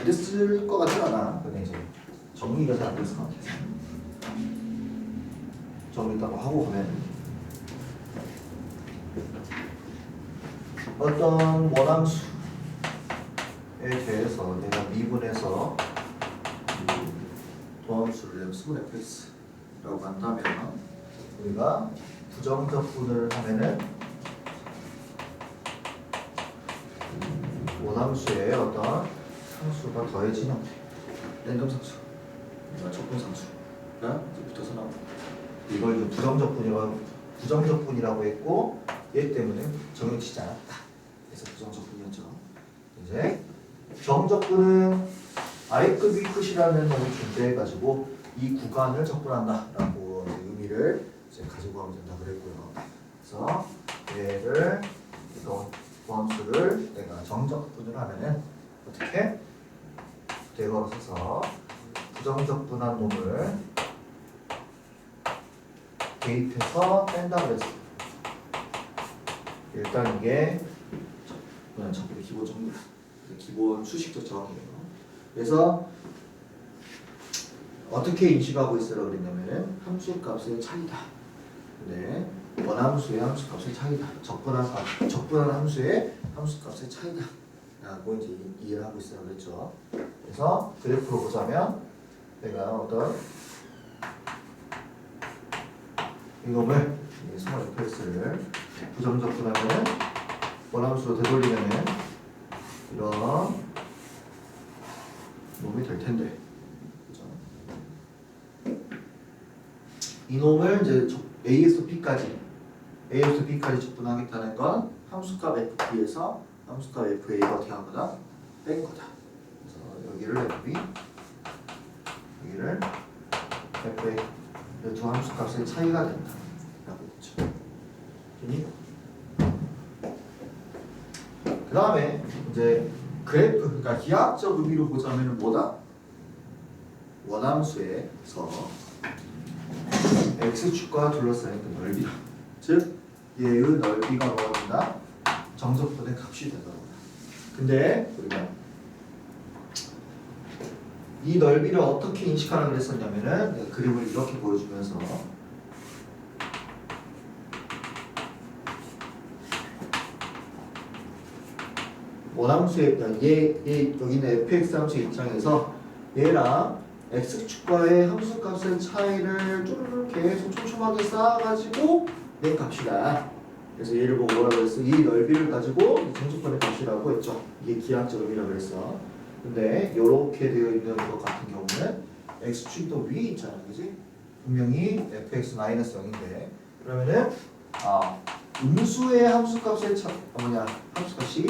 됐을 것 같진 않아. 근데 이제 정리가 잘 안 됐을 것 같아서 정리 따로 하고 가면 어떤 원함수에 대해서 내가 미분해서 도함수를 스몰 fx라고 한다면 우리가 부정적분을 하면은 원함수의 어떤 상수가 더해지는 랜덤 상수, 적분 상수가 이제 붙어서 나옵니다. 이걸 이제 부정적분이라고 했고 얘 때문에 정해지지 않았다. 그래서 부정적분이었죠. 이제 정적분은 I급 B급이라는 놈이 존재해가지고 이 구간을 적분한다라고 의미를 이제 가지고 가면 된다 그랬고요. 그래서 얘를 이거 함수를 내가 정적분을 하면은 어떻게 대괄호 써서 부정적분한 놈을 대입해서 뺀다 그랬어. 일단 이게 그냥 적분의 기본 정리, 기본 수식적 정의예요. 그래서 어떻게 인식하고 있으라고 그랬냐면은 함수값의 차이다. 근데 원함수의 함수값의 차이다. 적분한 함수의 함수값의 차이다. 라고 이제 이해를 하고 있으라고 그랬죠. 그래서 그래프로 보자면 내가 어떤 이놈을 스몰 fx를 부정적분하면은 원함수로 되돌리면은 이런 놈이 될 텐데, 그죠? 이 놈을 이제 a에서 b까지 적분하겠다는 건 함수값 fb에서 함수값 fa가 어떻게 한 거다? 뺀 거다. 그래서 여기를 fb, 여기를 fa, 이 두 함수값의 차이가 된다. 라고 했죠. 그 다음에 이제 그래프, 그러니까 기하학적 의미로 보자면 뭐다? 원함수에서 x축과 둘러싸인 그 넓이다. 즉 얘의 넓이가 뭐가 된다? 정적분의 값이 된다고 한다. 근데 우리가 이 넓이를 어떻게 인식하라고 그랬었냐면은 그림을 이렇게 보여주면서 원함수의 여기는 fx 함수의 입장에서 얘랑 x축과의 함수값의 차이를 쭈르르 계속 촘촘하게 쌓아가지고 낸 값이다. 그래서 얘를 보고 뭐라고 했어? 이 넓이를 가지고 정적분의 값이라고 했죠. 이게 기하학적 의미라고 그랬어. 근데 이렇게 되어 있는 것 같은 경우는 x축도 위에 있잖아, 그지? 분명히 fx-0인데 그러면은 음수의 함수값의 함수값이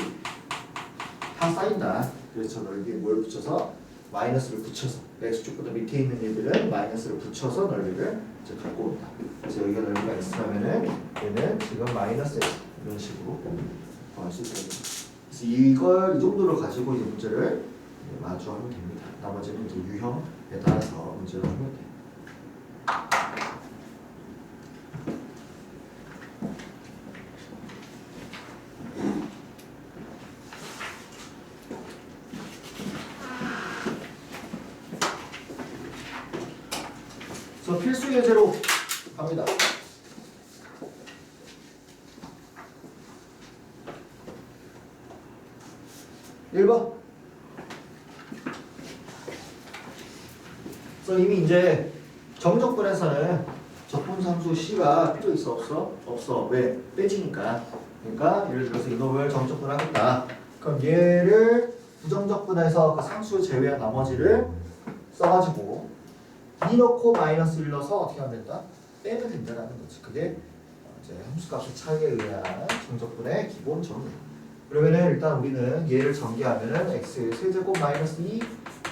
다 쌓인다. 그래서 넓이에 뭘 붙여서 마이너스를 붙여서 x축보다 밑에 있는 애들은 마이너스를 붙여서 넓이를 이제 갖고 온다. 그래서 여기가 넓이가 x라면은 얘는 지금 마이너스 x 이런 식으로 할 수 있습니다. 그래서 이걸 이 정도로 가지고 이제 문제를 마주하면 됩니다. 나머지는 이제 유형에 따라서 문제를 하면 돼. 그래서 필수 예제로 갑니다. (1번) 그래서 이미 이제 정적분에서는 적분상수 C가 필요 있어 없어? 없어. 왜? 빼지니까. 그러니까 예를 들어서 이놈을 정적분하겠다. 그럼 얘를 부정적분해서 그 상수 제외한 나머지를 써가지고 2 넣고 마이너스 1 넣어서 어떻게 하면 된다? 빼면 된다는 거지. 그게 이제 함수값의 차이에 의한 정적분의 기본 정의. 그러면은 일단 우리는 얘를 전개하면은 x의 세제곱 마이너스 2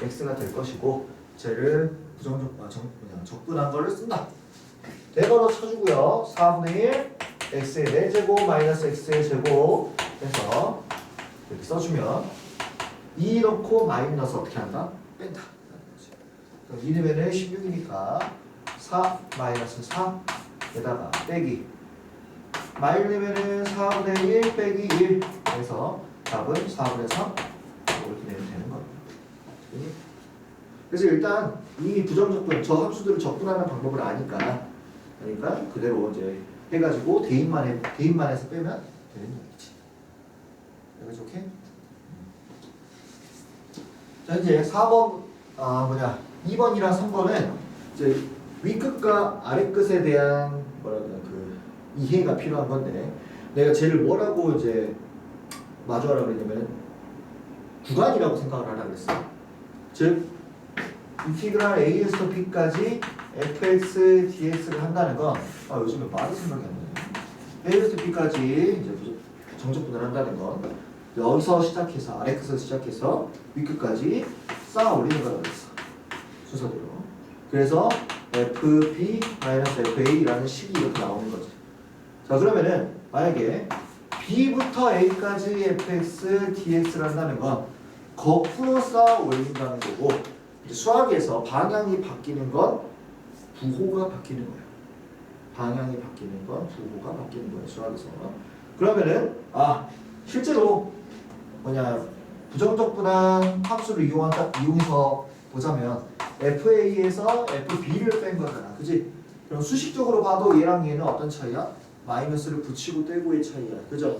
x가 될 것이고 쟤를 적분한 거를 쓴다. 대괄호 쳐주고요. 4분의 1 x의 4제곱 마이너스 x의 제곱 해서 이렇게 써주면 2 넣고 마이너스 넣어서 어떻게 한다? 뺀다. 그럼 2 넣으면 16이니까 4 마이너스 4에다가 빼기 마일 넣으면 4분의 1 빼기 1 해서 답은 4분의 3 이렇게 내면 되는 겁니다. 그래서 일단 이 부정적분 저 함수들을 적분하는 방법을 아니까 그러니까 그대로 이제 해가지고 대입만해서 빼면 되는 얘기지. 여기까지 오케이? 자 이제 4번 2번이랑 3번은 이제 위끝과 아래끝에 대한 그 이해가 필요한 건데 내가 쟤를 뭐라고 이제 마주하라고 그랬냐면 구간이라고 생각을 하라 그랬어. 즉 인티그랄 a에서 b까지 fx dx를 한다는 건 요즘에 말이 생각이 안 나네. a에서 b까지 이제 정적분을 한다는 건 여기서 시작해서 아래끝에서 시작해서 위끝까지 쌓아 올리는 거라고 했어. 순서대로. 그래서 fb-fa라는 식이 이렇게 나오는 거지. 자 그러면은 만약에 b부터 a까지 fx dx를 한다는 건 거꾸로 쌓아 올린다는 거고 수학에서 방향이 바뀌는 건 부호가 바뀌는 거예요. 방향이 바뀌는 건 부호가 바뀌는 거예요. 수학에서. 그러면은 실제로 부정적분한 함수를 이용해서 보자면 FA에서 FB를 뺀 거잖아. 그지? 그럼 수식적으로 봐도 얘랑 얘는 어떤 차이야? 마이너스를 붙이고 떼고의 차이야. 그죠?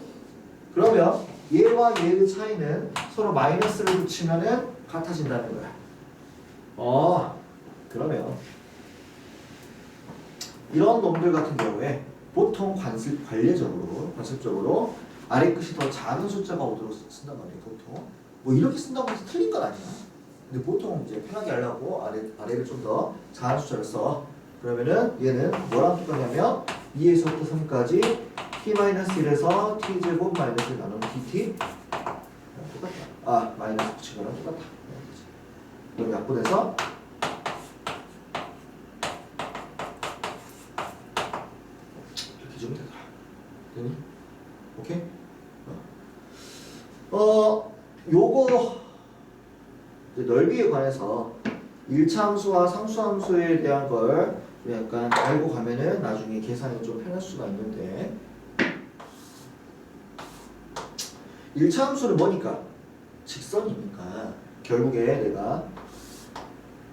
그러면 얘와 얘의 차이는 서로 마이너스를 붙이면은 같아진다는 거야. 그러면 이런 놈들 같은 경우에 보통 관습적으로 아래 끝이 더 작은 숫자가 오도록 쓴단 말이에요. 보통 뭐 이렇게 쓴다고 해서 틀린 건 아니야. 근데 보통 이제 편하게 하려고 아래를 좀 더 작은 숫자를 써. 그러면은 얘는 뭐랑 똑같냐면 2에서부터 3까지 t-1에서 t제곱 마이너스 나누는 dt 똑같다. 마이너스 붙인 거랑 똑같다. 그럼 약분해서 이렇게 주면 되더라. 되니? 오케이? 요거 넓이에 관해서 1차 함수와 상수 함수에 대한 걸 약간 알고 가면은 나중에 계산이 좀 편할 수가 있는데 1차 함수는 뭐니까? 직선이니까 결국에 내가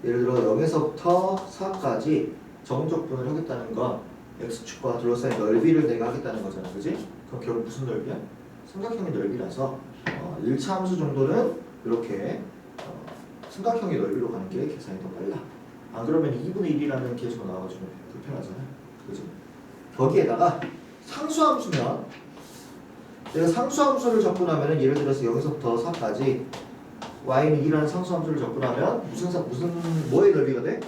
예를 들어 0에서부터 4까지 정적분을 하겠다는 건 x축과 둘러싸인 넓이를 내가 하겠다는 거잖아. 그지? 그럼 결국 무슨 넓이야? 삼각형의 넓이라서 1차 함수 정도는 이렇게 삼각형의 넓이로 가는 게 계산이 더 빨라. 안 그러면 2분의 1이라는 계수가 나와가지고 불편하잖아. 그지? 거기에다가 상수함수면 내가 상수함수를 접근하면 예를 들어서 여기서부터 4까지 y는 2라는 상수함수를 접근하면 뭐의 넓이가 돼?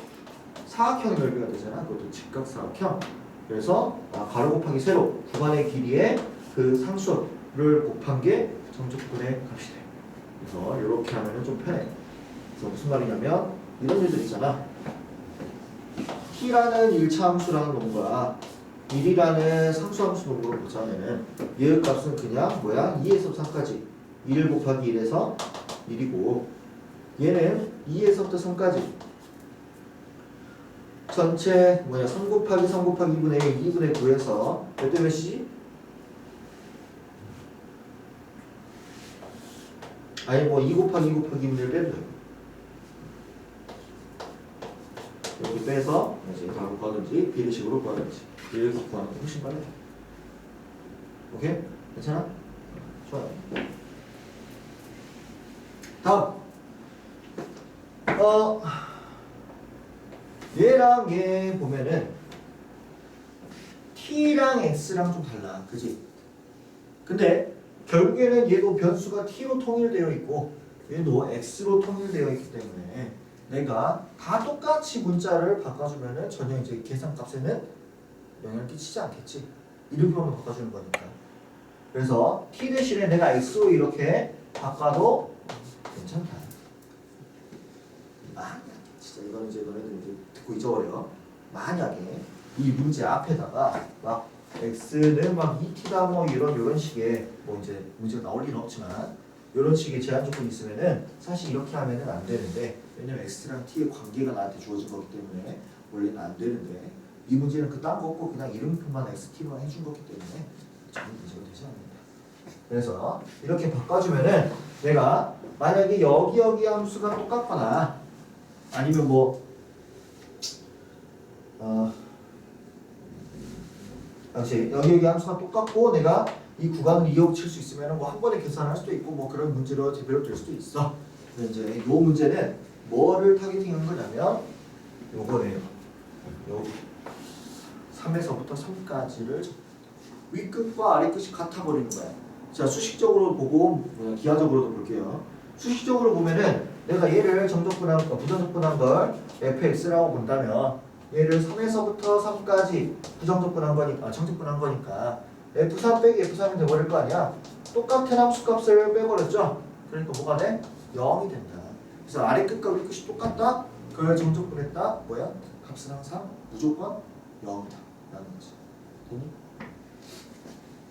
사각형의 넓이가 되잖아. 그것도 직각사각형. 그래서 가로 곱하기 세로 구간의 길이에 그 상수를 곱한 게 정적분의 값이 돼. 그래서 이렇게 하면 좀 편해. 그래서 무슨 말이냐면 이런 일들 있잖아. t라는 1차 함수라는 놈과 1이라는 상수함수 놈으로 보자면은 얘의 값은 그냥 2에서 3까지 1 곱하기 1에서 1이고 얘는 2에서부터 3까지 전체 3 곱하기 3 곱하기 2분의 1 2분의 9에서 몇 대 몇이지? 아니 2 곱하기 2 곱하기 2분의 1 빼도 되고 여기 빼서 이제 바로 구하든지 비례식으로 구하든지 이렇게 구하는 게 훨씬 빨라요. 오케이? 괜찮아? 좋아요. 다음 얘랑 얘 보면은 t랑 x랑 좀 달라. 그지? 근데 결국에는 얘도 변수가 t로 통일되어 있고 얘도 x로 통일되어 있기 때문에 내가 다 똑같이 문자를 바꿔주면은 전혀 이제 계산값에는 영향을 끼치지 않겠지. 이름표만 바꿔주는 거니까. 그래서 t 대신에 내가 x로 이렇게 바꿔도 괜찮다. 만약에 진짜 이거는 이제 너네들 이제 듣고 잊어버려. 만약에 이 문제 앞에다가 막 x는 막 2t다 뭐 이런 식의 이제 문제가 나올 리는 없지만 이런 식의 제한 조건이 있으면은 사실 이렇게 하면은 안 되는데 왜냐면 x랑 t의 관계가 나한테 주어진 거기 때문에 원래는 안 되는데 이 문제는 그딴 거 없고 그냥 이름표만 xt만 해준 거기 때문에 전혀 문제가 되지 않는다. 그래서 이렇게 바꿔주면은 내가 만약에 여기 함수가 똑같거나 아니면 뭐 여기 함수가 똑같고 내가 이 구간을 이어 붙일 수 있으면 뭐 한 번에 계산할 수도 있고 뭐 그런 문제로 대별로 될 수도 있어. 근데 이제 이 문제는 뭐를 타겟팅한 거냐면 요거네요. 요 3에서부터 3까지를 윗끝과 아래끝이 같아 버리는 거야. 자, 수식적으로 보고 기하적으로도 볼게요. 수식적으로 보면은 내가 얘를 부정적분한 걸 fx라고 본다면 얘를 3에서부터 3까지 부정적분한 거니까 정적분한 거니까 f3 빼기 f3이 돼버릴 거 아니야. 똑같은 함수값을 빼버렸죠. 그러니까 뭐가 돼? 0이 된다. 그래서 아래 끝과 위 끝이 똑같다. 그걸 정적분했다. 뭐야? 값은 항상 무조건 0이다 라는 거지. 됐니?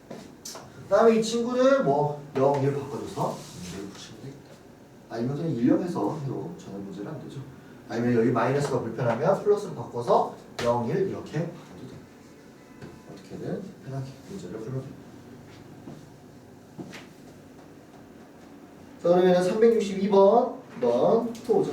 그 다음에 이 친구를 뭐 0, 1 바꿔줘서 문제를 붙이면 되겠다. 아니면 그냥 1형해서 해도 전혀 문제는 안 되죠. 아니면 여기 마이너스가 불편하면 플러스로 바꿔서 0, 1 이렇게 바꿔도 돼. 어떻게든 편하게 문제를 풀면 돼. 자, 그러면 362번 한번 풀어보자.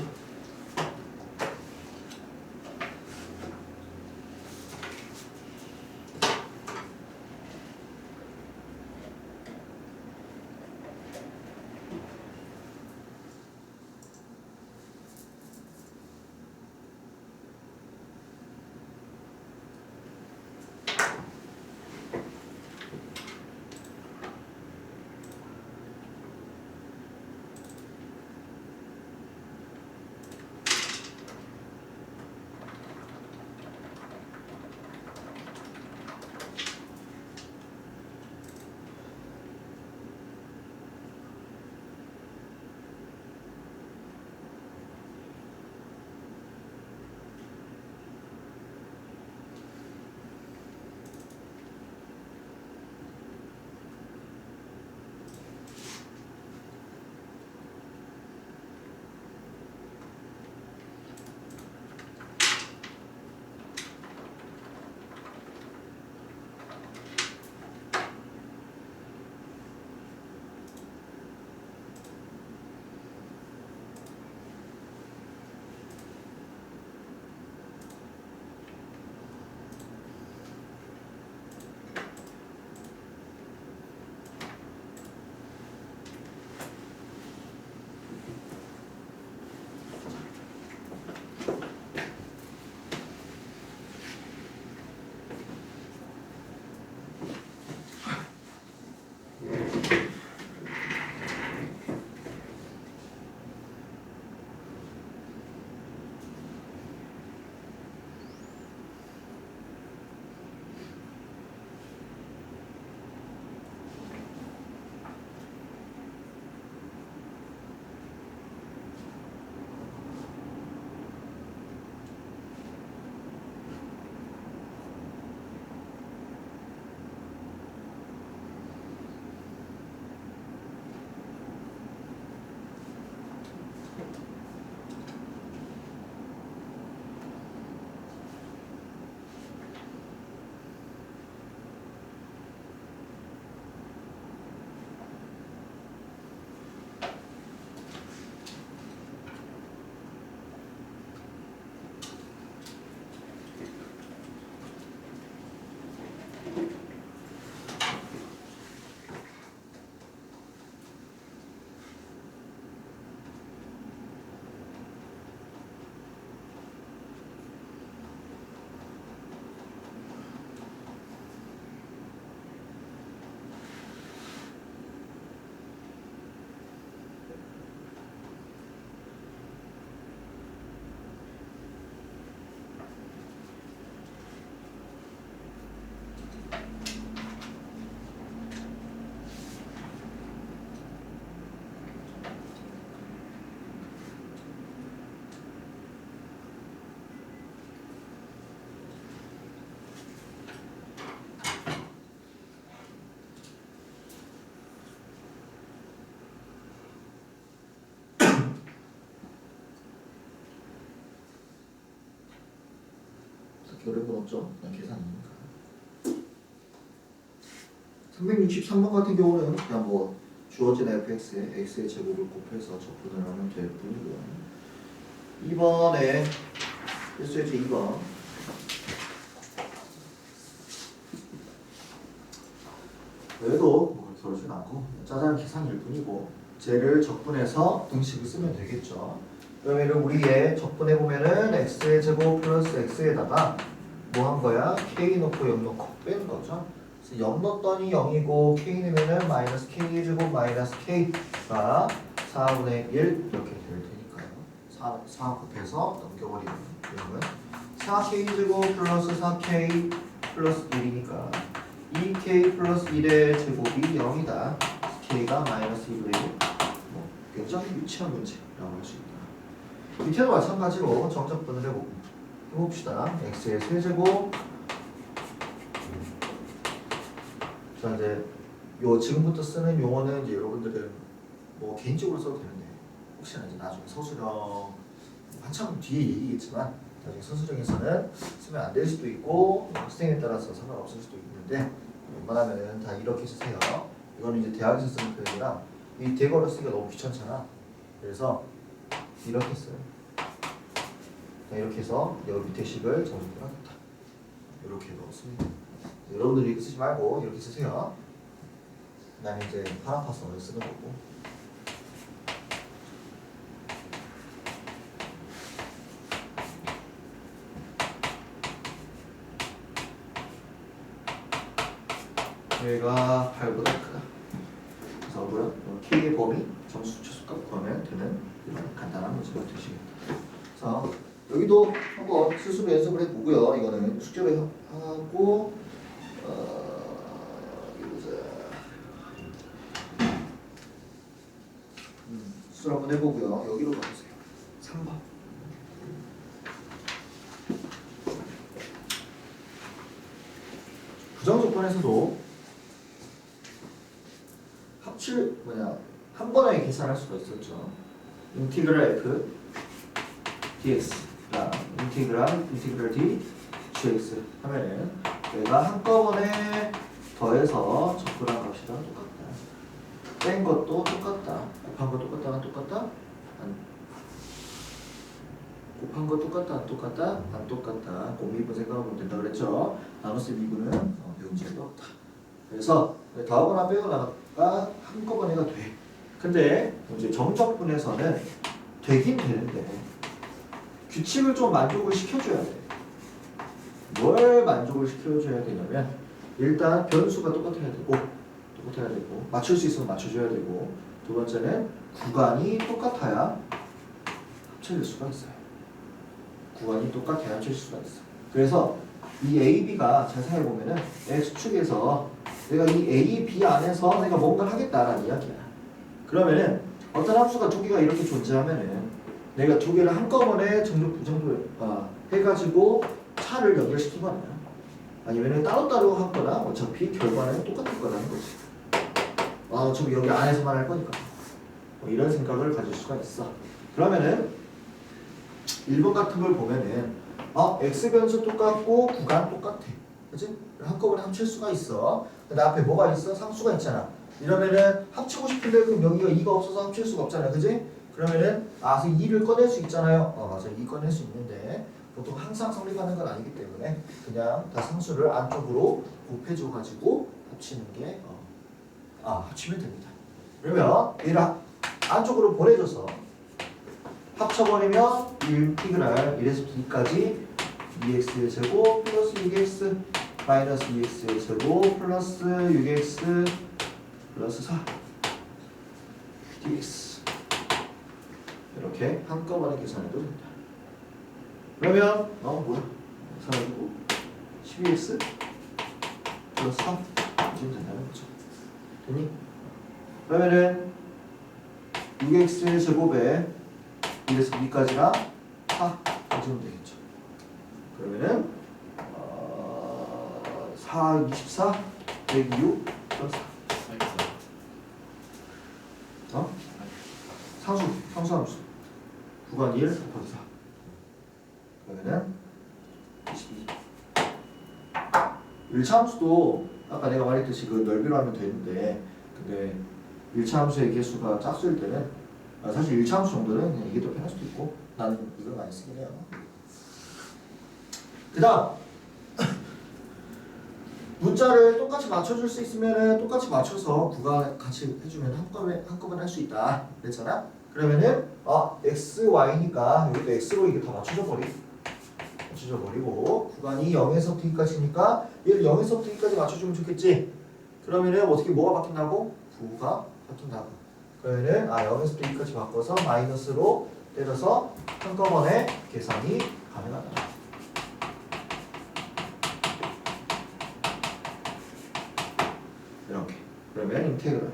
어려운 건 없죠? 그냥 계산이니까. 363번 같은 경우는 그냥 뭐 주어진 fx에 x의 제곱을 곱해서 적분을 하면 될 뿐이고요. 2번에 필수예제 2번. 얘도 뭐 그렇게 어렵진 않고 짜잘한 계산일 뿐이고 쟤를 적분해서 등식을 쓰면 되겠죠. 그러면 우리의 적분해 보면은 x의 제곱 플러스 x에다가 뭐 한 거야? k 넣고 0 넣고 뺀 거죠. 그래서 0 넣었더니 0이고 k 넣으면은 마이너스 k 제곱 마이너스 k가 4분의 1 이렇게 될 테니까요. 4 곱해서 넘겨버리는 그러면 4k 제곱 플러스 4k 플러스 1이니까 2k 플러스 1의 제곱이 0이다. k가 마이너스 2분의 1. 뭐 굉장히 유치한 문제라고 할 수 있다. 밑에도 마찬가지로 정적분을 해봅시다. x의 세제곱. 자 이제 요 지금부터 쓰는 용어는 이제 여러분들은 뭐 개인적으로 써도 되는데 혹시나 이제 나중에 서술형 한참 뒤에 얘기겠지만 나중에 서술형에서는 쓰면 안 될 수도 있고 학생에 따라서 상관없을 수도 있는데 웬만하면 다 이렇게 쓰세요. 이거는 이제 대학에서 쓰는 표현이라 이 대거를 쓰기가 너무 귀찮잖아. 그래서 이렇게 써요. 이렇게 해서 여기 밑에 식을 정리하겠다. 이렇게 넣었습니다. 여러분들이 이렇게 쓰지 말고 이렇게 쓰세요. 난 이제 팔 아파서 쓰는 거고. 얘가 8보다 크다. 그래서 뭐야? k의 범위 정수 최소값 구하면 되는 이런 간단한 문제가 되시겠다. 자, 여기도 한번 스스로 연습을 해보고요. 이거는 숙제로 하고 수술 한번 해보고요. 여기로 가보세요. 3번. 부정조건에서도 합칠 한 번에 계산할 수가 있었죠. 인티그랄 f dx랑 인티그랄 d gx 하면은 내가 한꺼번에 더해서 적분한 값이랑 똑같다. 뺀 것도 똑같다. 곱한 거 똑같다 안 똑같다? 곱한 거 똑같다 안 똑같다? 안 똑같다. 곱미분 생각하면 된다 그랬죠. 나눗셈 미분은 배운 적이 없다. 그래서 더하거나 빼거나가 한꺼번에가 돼. 근데 이제 정적분에서는 되긴 되는데 규칙을 좀 만족을 시켜줘야 돼. 뭘 만족을 시켜줘야 되냐면 일단 변수가 똑같아야 되고 맞출 수 있으면 맞춰줘야 되고 두 번째는 구간이 똑같아야 합쳐질 수가 있어요. 구간이 똑같아야 합쳐질 수가 있어. 그래서 이 A, B가 잘 생각해보면은 X축에서 내가 이 A, B 안에서 내가 뭔가를 하겠다라는 이야기야. 그러면은 어떤 함수가 두 개가 이렇게 존재하면은 내가 두 개를 한꺼번에 정적 부정도 해가지고 차를 연결시키거나 아니면은 따로따로 하거나 어차피 결과는 똑같을 거라는 거지. 어차피 여기 안에서만 할 거니까. 뭐 이런 생각을 가질 수가 있어. 그러면은 1번 같은 걸 보면은 x 변수 똑같고 구간 똑같아. 그치? 한꺼번에 합칠 수가 있어. 근데 앞에 뭐가 있어? 상수가 있잖아. 이러면은 합치고 싶은데 그럼 여기가 2가 없어서 합칠 수가 없잖아. 그지? 그러면은 2를 꺼낼 수 있잖아요. 맞아. 2 꺼낼 수 있는데 보통 항상 성립하는 건 아니기 때문에 그냥 다 상수를 안쪽으로 곱해줘 가지고 합치는 게 합치면 됩니다. 그러면 얘를 안쪽으로 보내줘서 합쳐버리면 인티그랄 1에서 b까지 2x의 제곱 플러스 6x 마이너스 2x의 제곱 플러스 6x 플러스 4 dx 이렇게 한꺼번에 계산해도 됩니다. 그러면 뭐야? 사라지고 12x 플러스 4 이쯤 된다는 거죠. 되니? 그러면은 6x 제곱에 1에서 2까지랑 4 가지면 되겠죠. 그러면은 4, 24, 106 플러스 4 상수함수 구간 1 곱하기 4 그러면은 22 1차 함수도 아까 내가 말했듯이 그 넓이로 하면 되는데 근데 1차 함수의 개수가 짝수일 때는 사실 1차 함수 정도는 그냥 이게 더 편할 수도 있고 나는 이걸 많이 쓰긴 해요. 그 다음 문자를 똑같이 맞춰줄 수 있으면 똑같이 맞춰서 구간 같이 해주면 한꺼번에 할 수 있다 그랬잖아. 그러면은 x, y니까 여기도 x로 이게 다 맞춰져 버리고 구간이 0에서 b까지니까 얘를 0에서 b까지 맞춰주면 좋겠지. 그러면은 어떻게 뭐가 바뀐다고? 부가 바뀐다고. 그러면은 0에서 b까지 바꿔서 마이너스로 때려서 한꺼번에 계산이 가능하다. 이렇게. 그러면 인테그랄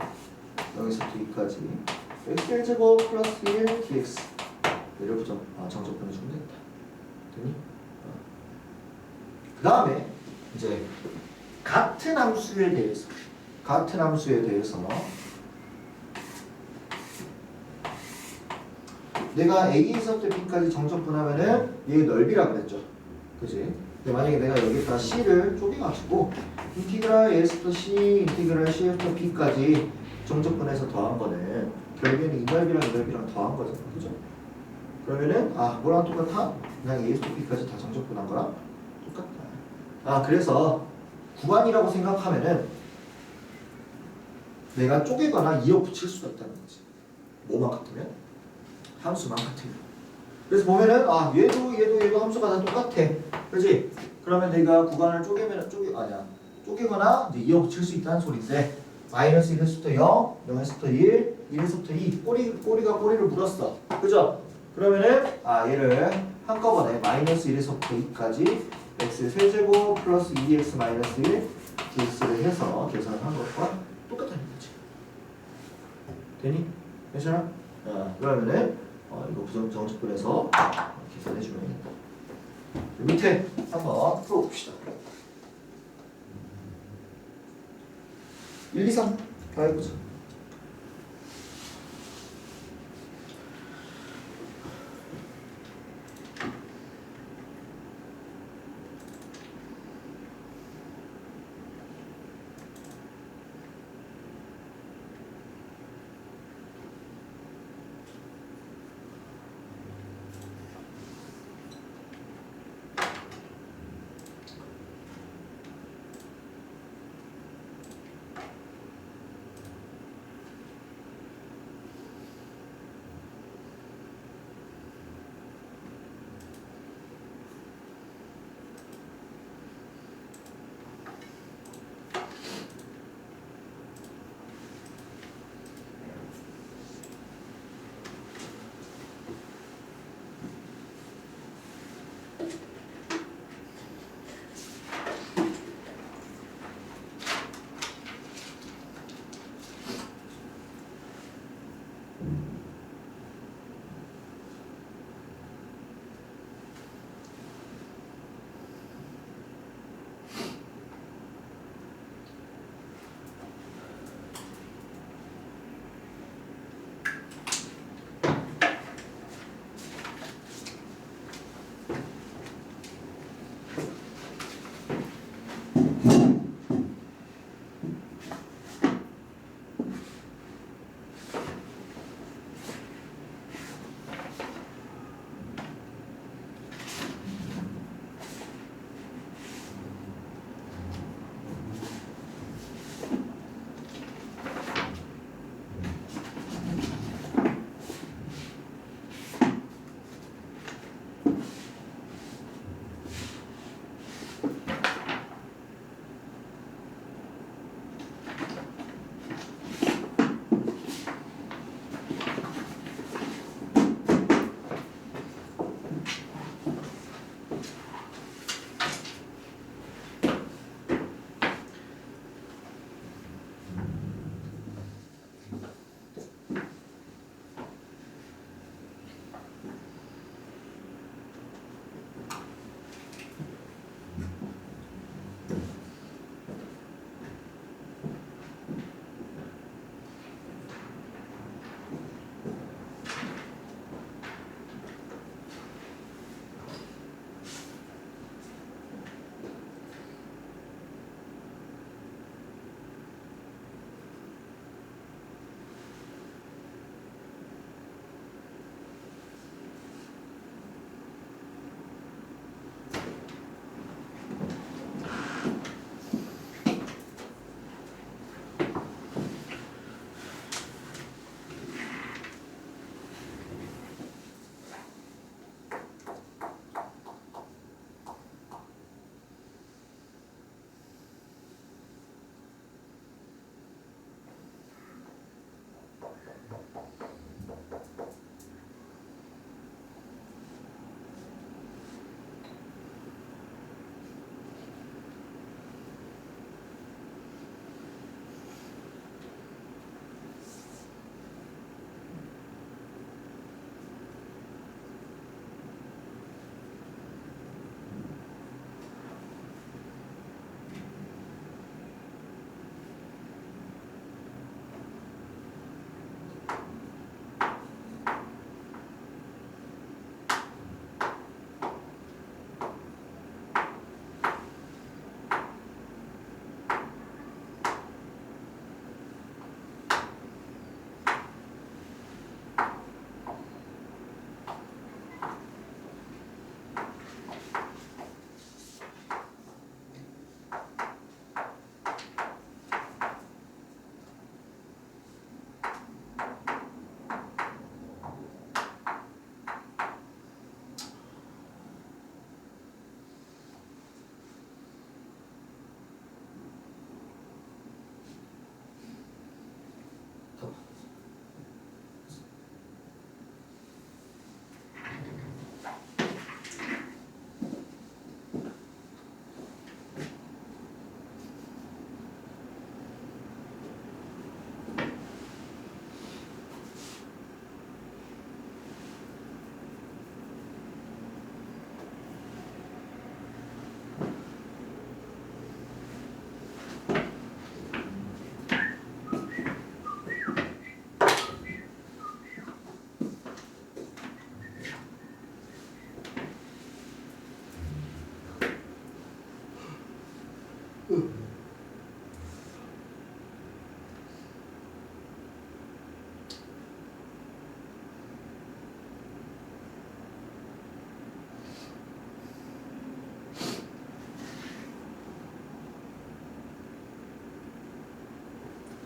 0에서 b까지 x제곱 플러스 1 dx 얘를 정적 보내주면 되겠다. 됐니? 그 다음에 이제 같은 함수에 대해서 내가 A에서부터 B까지 정적분하면은 얘 넓이라 그랬죠. 그지? 근데 만약에 내가 여기다 C를 쪼개가지고 인티그랄 A에서부터 C, 인티그랄 C에서부터 B까지 정적분해서 더한 거는 결국에는 이 넓이랑 더한 거잖아. 그죠? 그러면은 뭐랑 똑같아? 그냥 A에서부터 B까지 다 정적분한 거랑 똑같다. 그래서 구간이라고 생각하면은 내가 쪼개거나 이어붙일 수가 있다는 거지. 뭐만 같으면? 함수만 같으면. 그래서 보면은 얘도 함수가 다 똑같아. 그렇지? 그러면 내가 구간을 쪼개거나 이제 이어붙일 수 있다는 소리인데 마이너스 1에서부터 0, 0에서부터 1, 1에서부터 2 꼬리가 꼬리를 물었어. 그죠? 그러면은 얘를 한꺼번에 마이너스 1에서부터 2까지 x 세제곱 플러스 2x 마이너스 1 dx를 해서 계산을 한 것과 똑같다는 거지. 되니? 괜찮아? 그러면은 이거 정적분해서 계산해주면 되겠다. 밑에 한번 풀어봅시다. 1, 2, 3 다 해보자.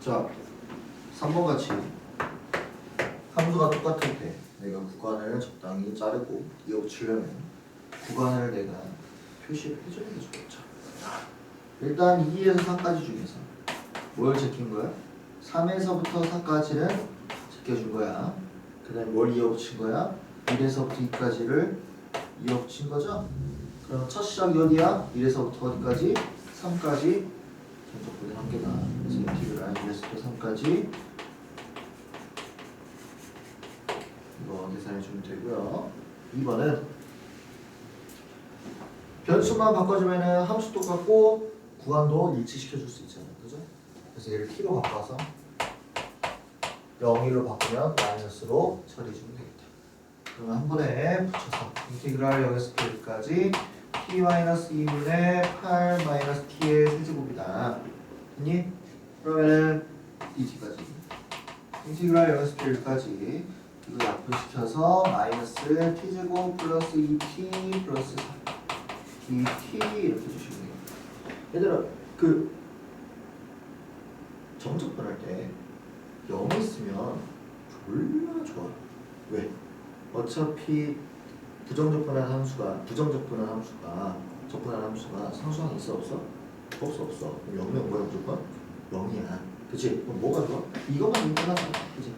자 3번 같이 함수가 똑같을 때 내가 구간을 적당히 자르고 이어붙이려면 구간을 내가 표시를 해줘야 되겠죠. 일단 2에서 4까지 중에서 뭘 제낀 거야? 3에서부터 4까지는 제껴준 거야. 그 다음에 뭘 이어붙인 거야? 1에서부터 2까지를 이어붙인 거죠? 그럼 첫 시작이 어디야? 1에서부터 어디까지? 3까지 전적분이 한 개다. 그래서 인티그랄 1에서부터 3까지 이거 계산해 주면 되고요. 2번은 변수만 바꿔주면은 함수 똑같고 구간도 일치시켜 줄 수 있잖아요. 그죠? 그래서 얘를 t로 바꿔서 0, 1로 바꾸면 마이너스로 처리해 주면 되겠다. 그러면 한 번에 붙여서 인티그랄 0에서 P까지 t-2분의 8 마이너스 t의 세제곱이다. 됐니? 그러면은 dt까지 인티그랄 0에서 P까지 이거 약분시켜서 마이너스 t제곱 플러스 2t 플러스 3 dt 이렇게 주시면 돼요. 얘들아 그 정적분할 때 0이 있으면 졸라 좋아. 왜? 어차피 부정적분한 함수가 적분한 함수가 상수항이 있어 없어? 없어. 그럼 0은 뭐야 무조건? 0이야. 그치? 그럼 뭐가 좋아? 이것만 끝났잖아. 그치?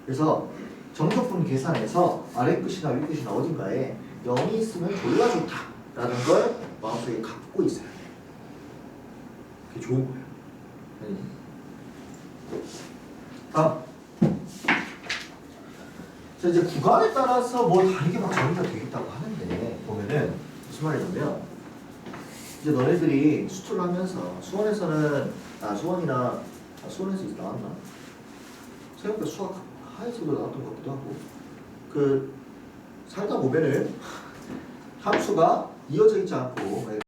그래서 정적분 계산에서 아래 끝이나 위 끝이나 어딘가에 0이 있으면 졸라 좋다 라는 걸 마음속에 갖고 있어야 돼. 그게 좋은 거야. 다음. 자 이제 구간에 따라서 뭐 다르게 막 정의가 되겠다고 하는데 보면은 무슨 말이냐면 이제 너네들이 수투를 하면서 수원에서는 수원에서 나왔나? 생각보다 수학 하이스도 나왔던 것 같기도 하고 그 살다 보면은 함수가 이어져 있지 않고